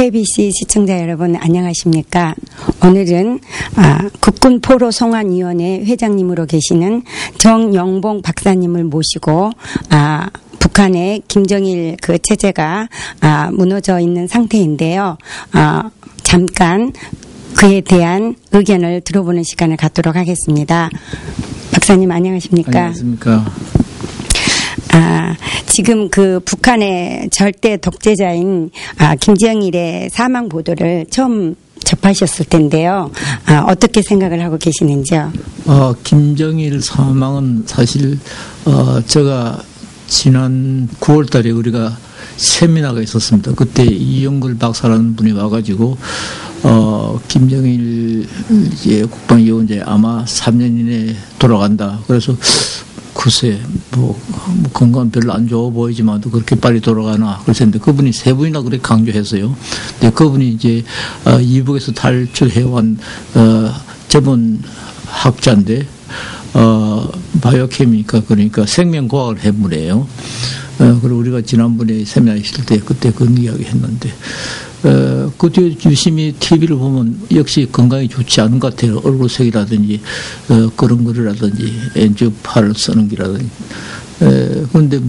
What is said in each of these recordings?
KBC 시청자 여러분 안녕하십니까? 오늘은 국군포로송환위원회 회장님으로 계시는 정영봉 박사님을 모시고 북한의 김정일 그 체제가 무너져 있는 상태인데요. 잠깐 그에 대한 의견을 들어보는 시간을 갖도록 하겠습니다. 박사님 안녕하십니까? 안녕하십니까? 지금 그 북한의 절대 독재자인 김정일의 사망 보도를 처음 접하셨을 텐데요. 어떻게 생각을 하고 계시는지요? 김정일 사망은 사실 제가 지난 9월 달에 우리가 세미나가 있었습니다. 그때 이영걸 박사라는 분이 와가지고 김정일 국방위원장이 아마 3년 이내에 돌아간다. 그래서 글쎄, 건강은 별로 안 좋아 보이지만도 그렇게 빨리 돌아가나. 그랬는데 그분이 세 분이나 그렇게 강조했어요. 근데 그분이 이제, 이북에서 탈출해온, 전문 학자인데, 바이오케미니까 그러니까 생명과학을 한 분이에요. 그리고 우리가 지난번에 세미나 있을 때 그때 그런 이야기 했는데, 그 뒤에 유심히 TV를 보면 역시 건강이 좋지 않은 것 같아요. 얼굴색이라든지, 그런 거라든지, 엔지오파를 쓰는 기라든지. 그런데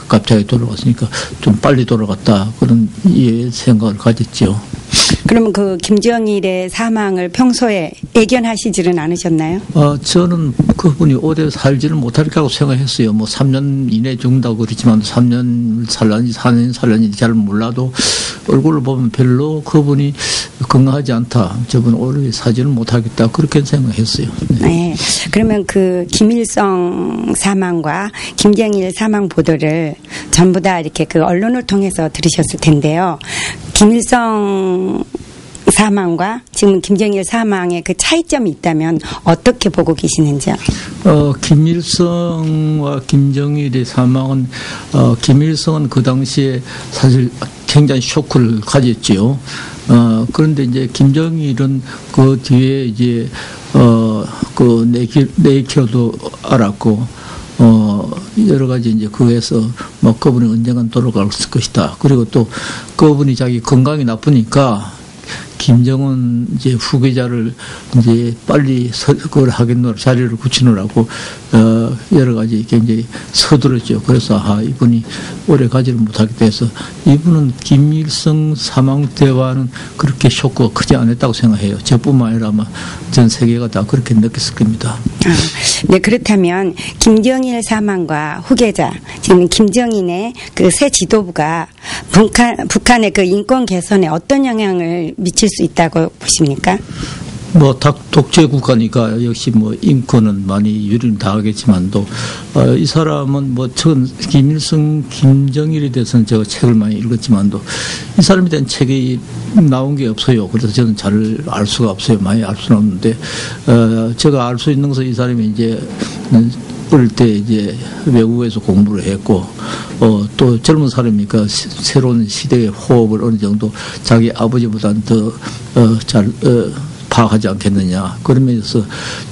갑자기 돌아갔으니까 좀 빨리 돌아갔다. 그런 생각을 가졌죠. 그러면 그 김정일의 사망을 평소에 예견하시지는 않으셨나요? 저는 그분이 오래 살지는 못할 거라고 생각했어요. 3년 이내에 죽는다고 그랬지만 3년 살란지 4년 살란지 잘 몰라도 얼굴을 보면 별로 그분이 건강하지 않다. 저분 오래 살지는 못하겠다. 그렇게 생각했어요. 네. 그러면 그 김일성 사망과 김정일 사망 보도를 전부 다 이렇게 그 언론을 통해서 들으셨을 텐데요. 김일성 사망과 지금 김정일 사망의 그 차이점이 있다면 어떻게 보고 계시는지요? 김일성과 김정일의 사망은 김일성은 그 당시에 사실 굉장히 쇼크를 가졌지요. 그런데 이제 김정일은 그 뒤에 이제 그 네이키어도 알았고 여러 가지 이제 그에서 그분이 언젠간 돌아갈 것이다. 그리고 또 그분이 자기 건강이 나쁘니까 김정은 이제 후계자를 이제 빨리 그걸 하겠노라 자리를 굳히느라고 여러 가지 굉장히 서두르죠. 그래서 이분이 오래 가지를 못하겠다 해서 이분은 김일성 사망 때와는 그렇게 쇼크가 크지 않았다고 생각해요. 저뿐만 아니라 아마 전 세계가 다 그렇게 느꼈을 겁니다. 네, 그렇다면 김정일 사망과 후계자 지금 김정인의 그 새 지도부가 북한의 그 인권 개선에 어떤 영향을 미칠 수 있다고 보십니까? 독재 국가니까 역시 인권은 많이 유리는 다 하겠지만도, 이 사람은 김일성, 김정일에 대해서는 제가 책을 많이 읽었지만도, 이 사람에 대한 책이 나온 게 없어요. 그래서 저는 잘 알 수가 없어요. 많이 알 수는 없는데, 제가 알 수 있는 것은 이 사람이 이제, 어릴 때 이제 외국에서 공부를 했고, 또 젊은 사람이니까 새로운 시대의 호흡을 어느 정도 자기 아버지보다는 더, 파악하지 않겠느냐. 그러면서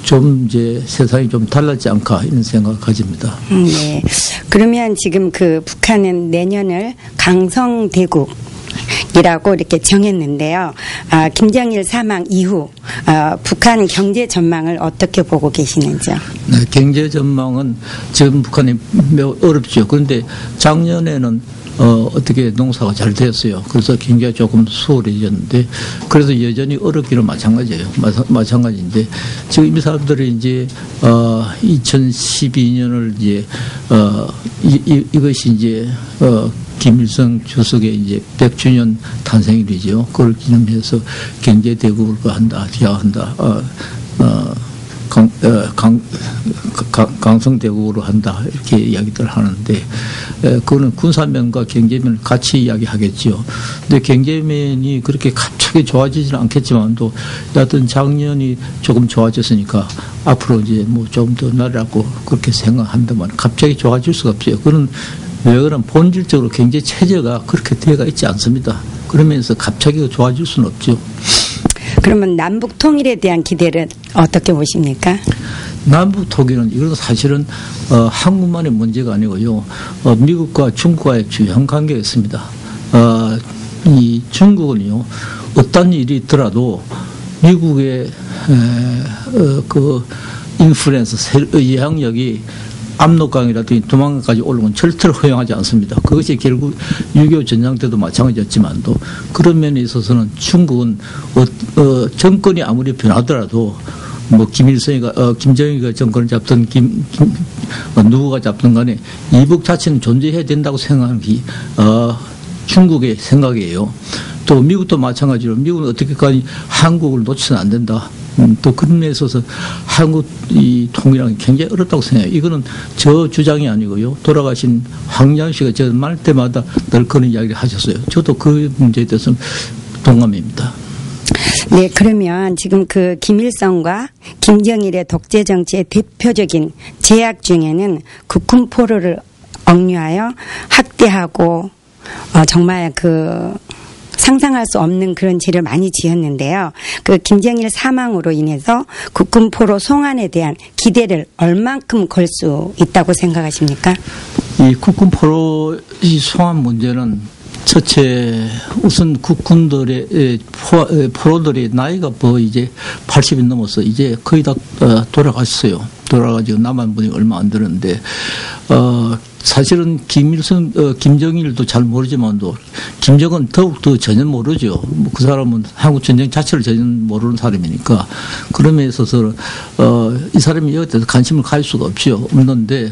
좀 이제 세상이 좀 달라지지 않을까 이런 생각을 가집니다. 네. 그러면 지금 그 북한은 내년을 강성대국 이라고 이렇게 정했는데요. 김정일 사망 이후 북한 경제 전망을 어떻게 보고 계시는지요? 네, 경제 전망은 지금 북한이 매우 어렵죠. 그런데 작년에는 어떻게 농사가 잘 됐어요. 그래서 경기가 조금 수월해졌는데, 그래서 여전히 어렵기는 마찬가지예요. 마찬가지인데, 지금 이 사람들이 이제, 2012년을 이제, 이것이 이제, 김일성 주석의 이제 100주년 탄생일이죠. 그걸 기념해서 경제대국을 한다, 기하한다, 강성대국으로 한다 이렇게 이야기들 하는데 그거는 군사면과 경제면을 같이 이야기하겠죠. 근데 경제면이 그렇게 갑자기 좋아지지는 않겠지만도 여하튼 작년이 조금 좋아졌으니까 앞으로 이제 좀 더 나라고 그렇게 생각한다면 갑자기 좋아질 수가 없어요. 그거는 왜 그러면 본질적으로 경제 체제가 그렇게 되어가 있지 않습니다. 그러면서 갑자기 좋아질 수는 없죠. 그러면 남북 통일에 대한 기대를 어떻게 보십니까? 남북 통일은 이건 사실은 한국만의 문제가 아니고요. 미국과 중국과의 중요한 관계가 있습니다. 이 중국은요, 어떤 일이 있더라도 미국의 그 인플루언스 영향력이 압록강이라든지 두만강까지 올라오면 절대로 허용하지 않습니다. 그것이 결국 6.25 전쟁 때도 마찬가지였지만도 그런 면에 있어서는 중국은 정권이 아무리 변하더라도 뭐 김정일이가 정권을 잡든 누구가 잡든 간에 이북 자체는 존재해야 된다고 생각하는 게 중국의 생각이에요. 또 미국도 마찬가지로 미국은 어떻게까지 한국을 놓치면 안 된다. 또 그런 면에 있어서 한국 이 통일하기 굉장히 어렵다고 생각해요. 이거는 저 주장이 아니고요. 돌아가신 황양 씨가 저 말 때마다 늘 그런 이야기를 하셨어요. 저도 그 문제에 대해서는 동감입니다. 네, 그러면 지금 그 김일성과 김정일의 독재 정치의 대표적인 제약 중에는 국군 포로를 억류하여 학대하고 정말 그 상상할 수 없는 그런 죄를 많이 지었는데요. 그 김정일 사망으로 인해서 국군 포로 송환에 대한 기대를 얼만큼 걸 수 있다고 생각하십니까? 이 국군 포로 송환 문제는 첫째 우선 국군들의 포로들의 나이가 뭐 이제 80이 넘어서 이제 거의 다 돌아가셨어요. 돌아가지고 남은 분이 얼마 안 되는데 사실은 김정일도 잘 모르지만도 김정은 더욱더 전혀 모르죠. 뭐 그 사람은 한국 전쟁 자체를 전혀 모르는 사람이니까 그런 면에 있어서 이 사람이 여기에 대해서 관심을 가질 수가 없는데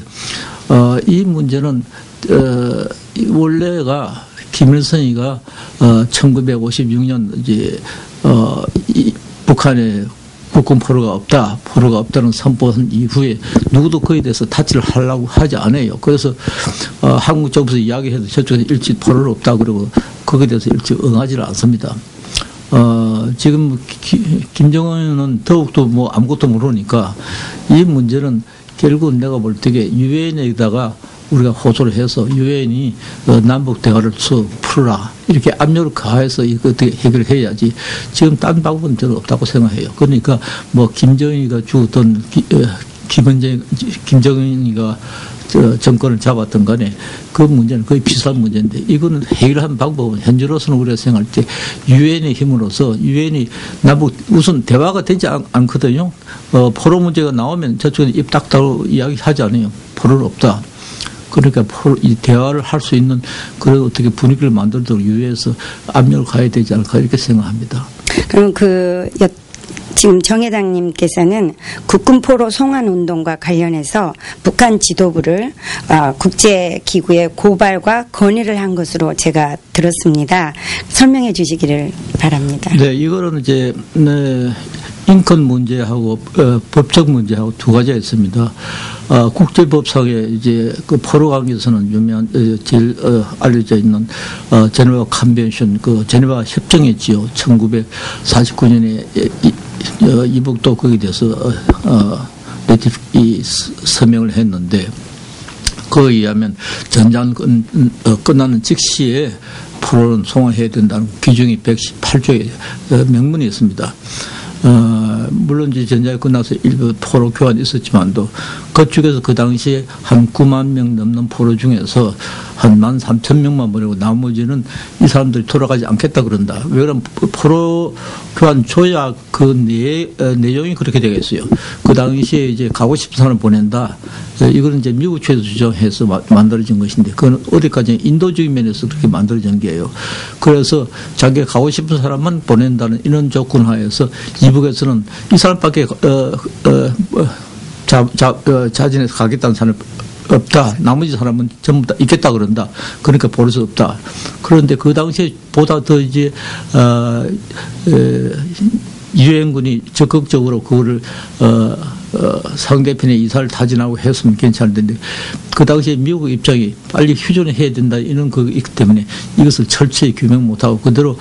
이 문제는 원래가 김일성이가 1956년 이제 북한에 국군 포로가 없다는 선포한 이후에 누구도 그에 대해서 타치를 하려고 하지 않아요. 그래서 한국 정부에서 이야기해도 저쪽에서 일찍 포로를 없다 그러고 거기에 대해서 일찍 응하지를 않습니다. 지금 김정은은 더욱더 뭐 아무것도 모르니까 이 문제는 결국은 내가 볼 때에 유엔에다가 우리가 호소를 해서 유엔이 남북 대화를 풀어라 이렇게 압력을 가해서 이거 어떻게 해결해야지 지금 딴 방법은 저는 없다고 생각해요. 그러니까 뭐 김정은이가 죽었던 김정은이가 정권을 잡았던 간에 그 문제는 거의 비슷한 문제인데 이거는 해결한 방법은 현재로서는 우리가 생각할 때 유엔의 힘으로서 유엔이 남북 우선 대화가 되지 않거든요. 포로 문제가 나오면 저쪽에 입 닥다고 이야기하지 않아요. 포로는 없다. 그러니까 이 대화를 할 수 있는 그런 어떻게 분위기를 만들도록 유엔에서 압력을 가해야 되지 않을까 이렇게 생각합니다. 그럼 지금 정 회장님께서는 국군 포로 송환 운동과 관련해서 북한 지도부를 국제기구에 고발과 건의를 한 것으로 제가 들었습니다. 설명해 주시기를 바랍니다. 네, 이거는 이제 인권 문제하고 법적 문제하고 두 가지가 있습니다. 국제법상에 이제 그 포로 관계에서는 유명한 제일 알려져 있는 제네바 컨벤션 그 제네바 협정이지요. 1949년에 이북도 거기에 대해서 서명을 했는데 그에 의하면 전쟁 끝나는 즉시에 포로는 송환해야 된다는 규정이 118조에 명문이 있습니다. 물론 이제 전쟁이 끝나서 일부 포로 교환이 있었지만도 그쪽에서 그 당시에 한 9만 명 넘는 포로 중에서 한 13,000명만 보내고 나머지는 이 사람들이 돌아가지 않겠다 그런다. 왜 그러면 포로 교환 조약 그 내용이 그렇게 되겠어요. 그 당시에 이제 가고 싶은 사람을 보낸다. 이거는 이제 미국 측에서 주장해서 만들어진 것인데 그건 어디까지 인도적인 면에서 그렇게 만들어진 게예요. 그래서 자기가 가고 싶은 사람만 보낸다는 이런 조건 하에서 이북에서는 이 사람밖에 자진해서 가겠다는 사람이 없다. 나머지 사람은 전부 다 있겠다 그런다. 그러니까 보낼 수 없다. 그런데 그 당시에 보다 더 이제 유엔군이 적극적으로 그거를 상대편의 이사를 타진하고 했으면 괜찮은데 그 당시에 미국 입장이 빨리 휴전을 해야 된다 이런 거 있기 때문에 이것을 철저히 규명 못하고 그대로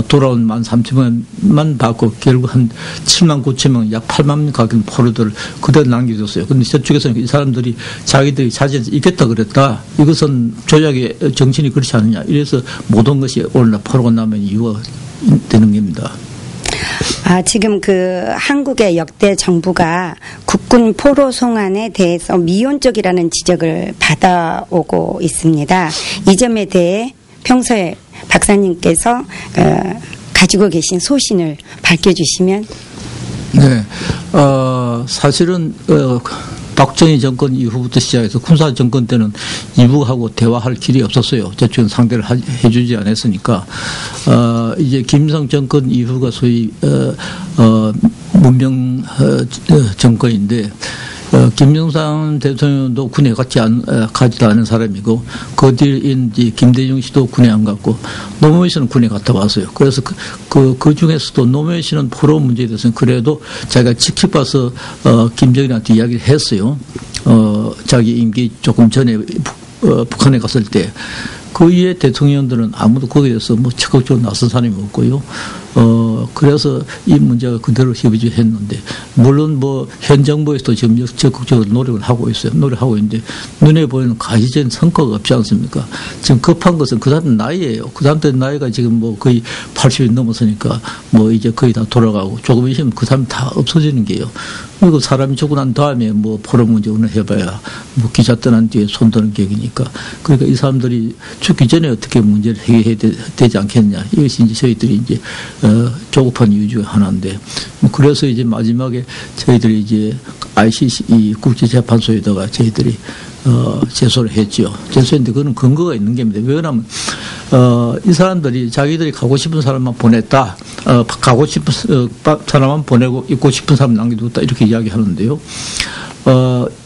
돌아온 13,000명만 받고 결국 한 7만 9천 명 약 8만 명 가까운 포로들을 그대로 남겨줬어요. 그런데 저쪽에서는 이 사람들이 자기들이 자진해서 있겠다 그랬다. 이것은 조약의 정신이 그렇지 않느냐. 이래서 모든 것이 오늘날 포로가 나면 이유가 되는 겁니다. 지금 그 한국의 역대 정부가 국군 포로 송환에 대해서 미온적이라는 지적을 받아오고 있습니다. 이 점에 대해 평소에 박사님께서 가지고 계신 소신을 밝혀주시면. 네, 사실은 박정희 정권 이후부터 시작해서 군사 정권 때는 이북하고 대화할 길이 없었어요. 저쪽은 상대를 해주지 않았으니까. 이제 김일성 정권 이후가 소위 문명 정권인데, 김영삼 대통령도 군에 가지도 않은 사람이고, 그 뒤인 김대중 씨도 군에 안 갔고, 노무현 씨는 군에 갔다 왔어요. 그래서 그 중에서도 노무현 씨는 포로 문제에 대해서는 그래도 자기가 지켜봐서, 김정일한테 이야기를 했어요. 자기 임기 조금 전에 북한에 갔을 때. 그 이후에 대통령들은 아무도 거기에 대해서 뭐 적극적으로 나선 사람이 없고요. 그래서 이 문제가 그대로 협의를 했는데, 물론 뭐 현 정부에서도 지금 적극적으로 노력을 하고 있어요. 노력하고 있는데, 눈에 보이는 가시적인 성과가 없지 않습니까? 지금 급한 것은 그 사람 나이예요. 그 사람들 나이가 지금 뭐 거의 80이 넘었으니까 뭐 이제 거의 다 돌아가고, 조금 있으면 그 사람이 다 없어지는 게요. 그리고 사람이 죽고 난 다음에 뭐 포로 문제 오늘 해봐야 뭐 기자 떠난 뒤에 손드는 격이니까. 그러니까 이 사람들이 죽기 전에 어떻게 문제를 해결해야 되지 않겠냐. 이것이 이제 저희들이 이제 조급한 이유 중에 하나인데, 그래서 이제 마지막에 저희들이 이제 ICC 이 국제재판소에다가 저희들이 제소를 했죠. 제소했는데 그거는 근거가 있는 겁니다. 왜냐하면 이 사람들이 자기들이 가고 싶은 사람만 보냈다. 가고 싶은 사람만 보내고 있고 싶은 사람 남겨뒀다. 이렇게 이야기하는데요.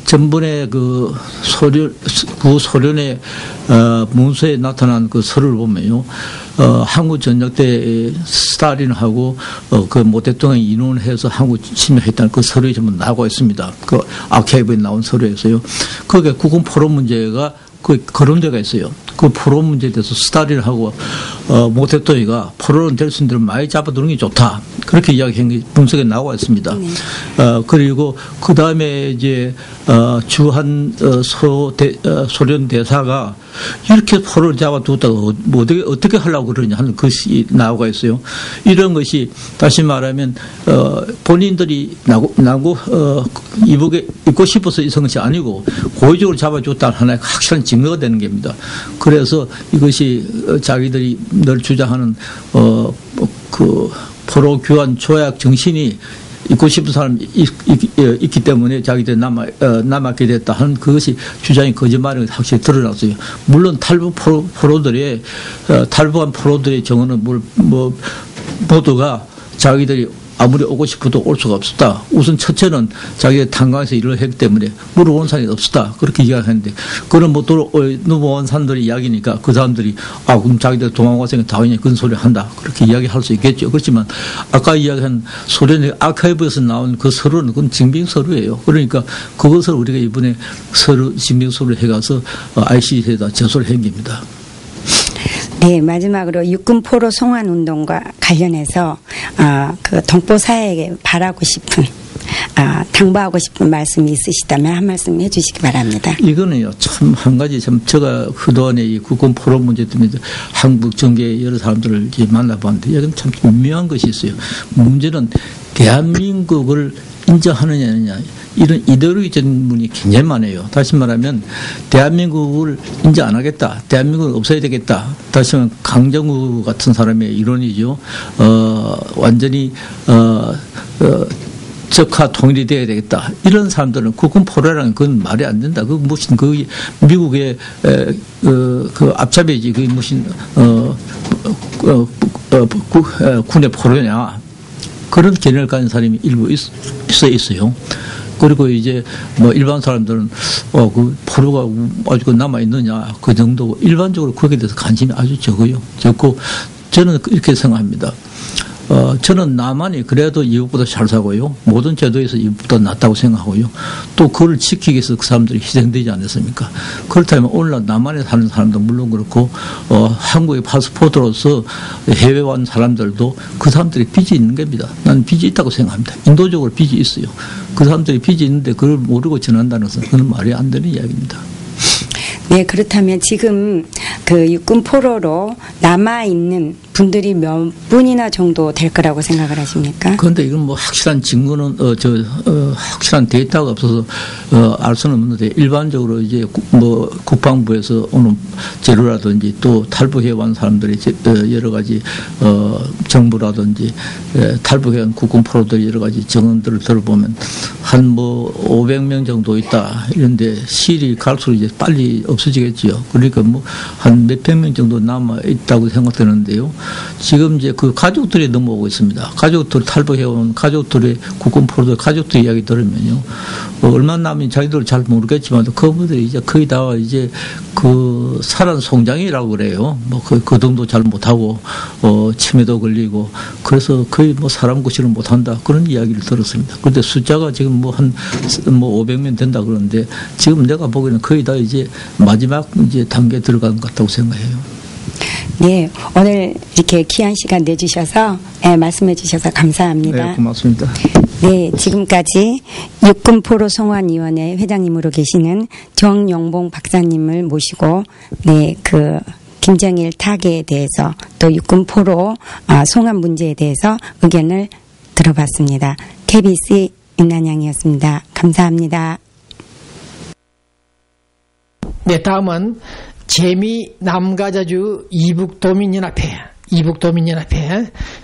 전번에 그 구소련의 문서에 나타난 그 서류를 보면요. 한국 전쟁 때 스탈린하고 그 모 대통령이 인원해서 한국 침략했다는 그 서류에 전부 나오고 있습니다. 그 아카이브에 나온 서류에서요. 거기에 국군 포로 문제가 그 거론되어 있어요. 그 포로 문제에 대해서 스탈린하고 모 대통령이가 포로는 될 수 있는 대로 많이 잡아두는 게 좋다. 그렇게 이야기한 게 문서에 나와 있습니다. 네. 그리고 그 다음에 이제 주한 소련 대사가 이렇게 포로를 잡아두었다가 뭐 어떻게 하려고 그러냐 하는 것이 나오고 있어요. 이런 것이 다시 말하면 본인들이 이북에 있고 싶어서 있은 것이 아니고 고의적으로 잡아줬다는 하나의 확실한 증거가 되는 겁니다. 그래서 이것이 자기들이 늘 주장하는 그 포로 교환 조약 정신이 있고 싶은 사람이 있기 때문에 자기들이 남았게 됐다 하는 그것이 주장이 거짓말인 것이 확실히 드러났어요. 물론 탈북한 포로들의 경우는 모두가 자기들이 아무리 오고 싶어도 올 수가 없었다. 우선 첫째는 자기가 탄광에서 일을 했기 때문에 물어온 사람이 없었다. 그렇게 이야기하는데, 그런 뭐 넘어온 사람들의 이야기니까 그 사람들이 그럼 자기들 도망가서 당연히 그런 소리를 한다. 그렇게 이야기할 수 있겠죠. 그렇지만 아까 이야기한 소련의 아카이브에서 나온 그 서류는 그건 증빙서류예요. 그러니까 그것을 우리가 이번에 증빙서류를 해가서 ICC에다 제소를 한 겁니다. 네, 마지막으로 육군 포로 송환 운동과 관련해서 그 동포 사회에게 바라고 싶은 당부하고 싶은 말씀이 있으시다면 한 말씀 해주시기 바랍니다. 이거는요, 참 한 가지 제가 그동안에 이 국군 포로 문제 때문에 한국 정계 여러 사람들을 이제 만나봤는데 이건 참 분명한 것이 있어요. 문제는 대한민국을 인정하느냐 이런 이데올로기적인 분이 굉장히 많아요. 다시 말하면 대한민국을 인정 안 하겠다. 대한민국은 없어야 되겠다. 다시 말하면 강정구 같은 사람의 이론이죠. 완전히 적화 통일이 돼야 되겠다. 이런 사람들은 국군 포로라는 건 말이 안 된다. 그 무슨 그 미국의 그 앞잡이지. 그게 무슨 군의 포로냐. 그런 개념을 가진 사람이 일부 있어요. 그리고 이제 뭐 일반 사람들은 그 포로가 아직 남아 있느냐 그 정도고, 일반적으로 거기에 대해서 관심이 아주 적어요. 적고 저는 이렇게 생각합니다. 저는 남한이 그래도 이웃보다 잘 사고요. 모든 제도에서 이웃보다 낫다고 생각하고요. 또 그걸 지키기 위해서 그 사람들이 희생되지 않았습니까? 그렇다면 오늘날 남한에 사는 사람도 물론 그렇고 한국의 파스포트로서 해외 온 사람들도 그 사람들이 빚이 있는 겁니다. 나는 빚이 있다고 생각합니다. 인도적으로 빚이 있어요. 그 사람들이 빚이 있는데 그걸 모르고 전한다는 것은 그건 말이 안 되는 이야기입니다. 네, 그렇다면 지금 그 육군 포로로 남아 있는 분들이 몇 분이나 정도 될 거라고 생각을 하십니까? 그런데 이건 뭐 확실한 증거는 확실한 데이터가 없어서 알 수는 없는데 일반적으로 이제 뭐 국방부에서 오는 재료라든지 또 탈북해온 사람들이 여러 가지 정부라든지 탈북해온 국군 포로들 여러 가지 증언들을 들어보면 한 뭐 500명 정도 있다 이런데 시일이 갈수록 이제 빨리 없어지겠지요. 그러니까 뭐 한 몇백 명 정도 남아 있다고 생각되는데요. 지금 이제 그 가족들이 넘어오고 있습니다. 가족들 탈북해온 가족들의 국군 포로들 가족들 이야기 들으면요. 얼마나 남이 자기들 잘 모르겠지만 그분들이 이제 거의 다 이제 그 살한 송장이라고 그래요. 뭐 그 정도 잘 못하고 치매도 걸리고 그래서 거의 뭐 사람 구실을 못한다 그런 이야기를 들었습니다. 그런데 숫자가 지금 뭐 한 뭐 500명 된다 그러는데 지금 내가 보기에는 거의 다 이제 마지막 이제 단계에 들어간 것 같다고 생각해요. 네, 오늘 이렇게 귀한 시간 내주셔서 말씀해 주셔서 감사합니다. 네, 고맙습니다. 네, 지금까지 육군포로 송환위원회 회장님으로 계시는 정영봉 박사님을 모시고 그 김정일 타계에 대해서 또 육군포로 송환 문제에 대해서 의견을 들어봤습니다. KBS 임난양이었습니다. 감사합니다. 네, 다음은 재미 남가자주 이북도민연합회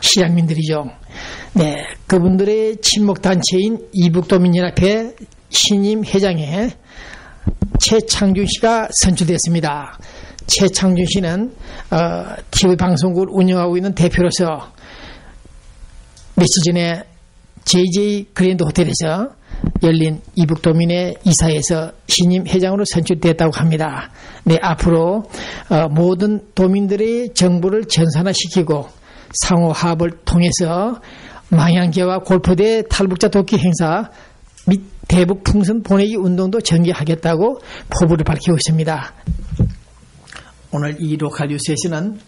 시장민들이죠. 네, 그분들의 친목단체인 이북도민연합회 신임 회장에 최창준 씨가 선출됐습니다. 최창준 씨는 TV 방송국을 운영하고 있는 대표로서 며칠 전에 JJ 그랜드 호텔에서 열린 이북도민의 이사회에서 신임 회장으로 선출됐다고 합니다. 네, 앞으로 모든 도민들의 정보를 전산화시키고 상호 화합을 통해서 망향제와 골프대 탈북자 돕기 행사 및 대북 풍선 보내기 운동도 전개하겠다고 포부를 밝히고 있습니다. 오늘 이 로컬 뉴스에서는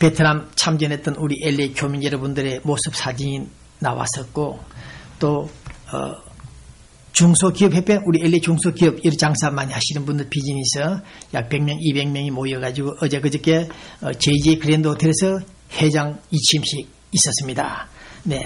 베트남 참전했던 우리 LA 교민 여러분들의 모습 사진이 나왔었고 또 중소기업협회 우리 LA 중소기업 일 장사 많이 하시는 분들 비즈니스 약 100명 200명이 모여가지고 어제 그저께 JJ 그랜드 호텔에서 회장 이침식 있었습니다. 네.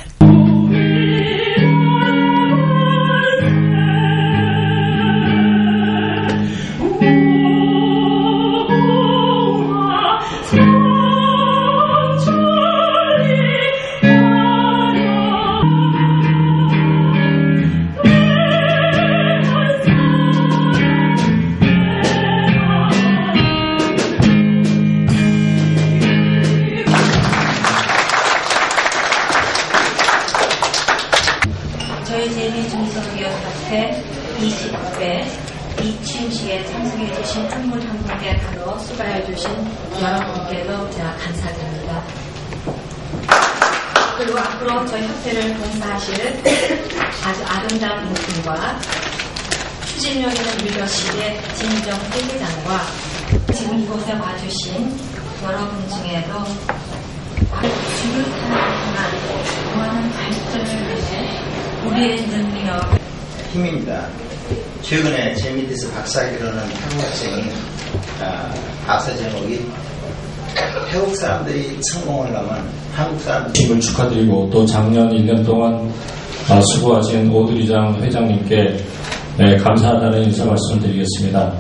중소기업협회 20회 이침식에 참석해주신 한 분 한 분께 바로 수고해주신 여러분께도 제가 감사드립니다. 그리고 앞으로 저희 협회를 봉사하실 아주 아름다운 인품과 추진력 있는 리더십의 진정태 회장과 지금 이곳에 와주신 여러분 중에도 지긋하는 동안 무한한 발전을 위해 우리의 능력 힘입니다. 최근에 제 밑에서 박사학위 이루는 한국 학생이 박사 제목이 태국 사람들이 성공을 하면 한국 사람들이 축하드리고 또 작년 1년 동안 수고하신 오드리장 회장님께 감사하다는 인사 말씀드리겠습니다.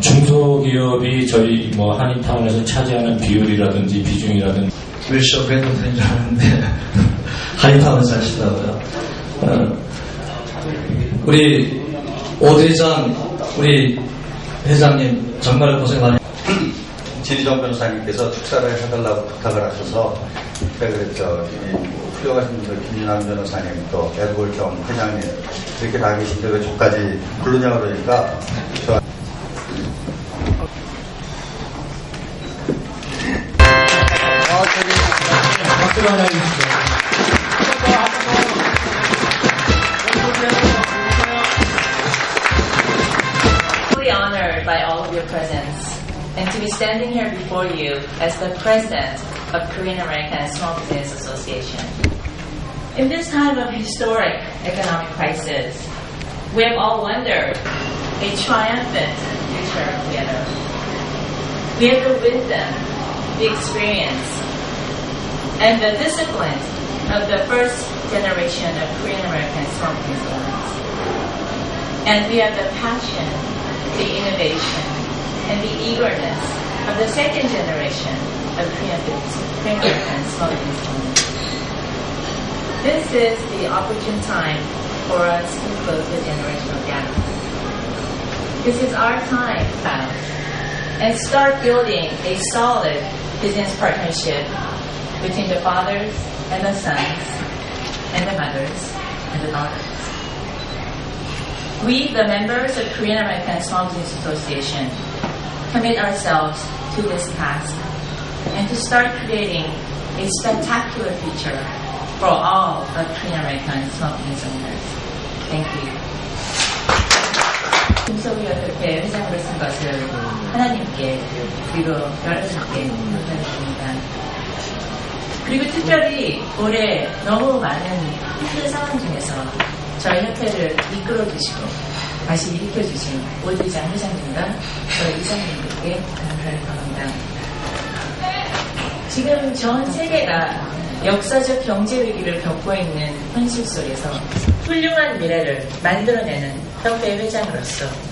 중소기업이 저희 한인타운에서 차지하는 비율이라든지 비중이라든지 웰쇼 밴드인 줄 알았는데 한인타운에서 하시더라고요. 우리 오대장 우리 회장님 정말 고생 많이 진희정 변호사님께서 축사를 해달라고 부탁을 하셔서 제가 그랬죠. 훌륭하신 분들 김윤환 변호사님 또 에드골정 회장님 이렇게 다 계신데 왜 저까지 부르냐 그러니까 저 박수를 하나 해주시죠. Honored by all of your presence and to be standing here before you as the president of Korean American Small Business Association. In this time of historic economic crisis, we have all wondered a triumphant future together. We have the wisdom, the experience, and the discipline of the first generation of Korean American small business owners. And we have the passion, the innovation, and the eagerness of the second generation of Korean American small business owners. This is the opportune time for us to close the generational gap. This is our time now, and start building a solid business partnership between the fathers and the sons, and the mothers and the daughters. We, the members of Korean American Small Business Association, commit ourselves to this task and to start creating a spectacular future for all of Korean American small business owners. Thank you. 김석우 협회 회장으로 쓴 것을 하나님께 그리고 여러분께 감사드립니다. 그리고 특별히 올해 너무 많은 힘든 상황 중에서 저희 협회를 이끌어주시고 다시 일으켜주신 오드리장 회장님과 저희 이사님들께 감사를 드립니다. 지금 전 세계가 역사적 경제 위기를 겪고 있는 현실 속에서 훌륭한 미래를 만들어내는 협회 회장으로서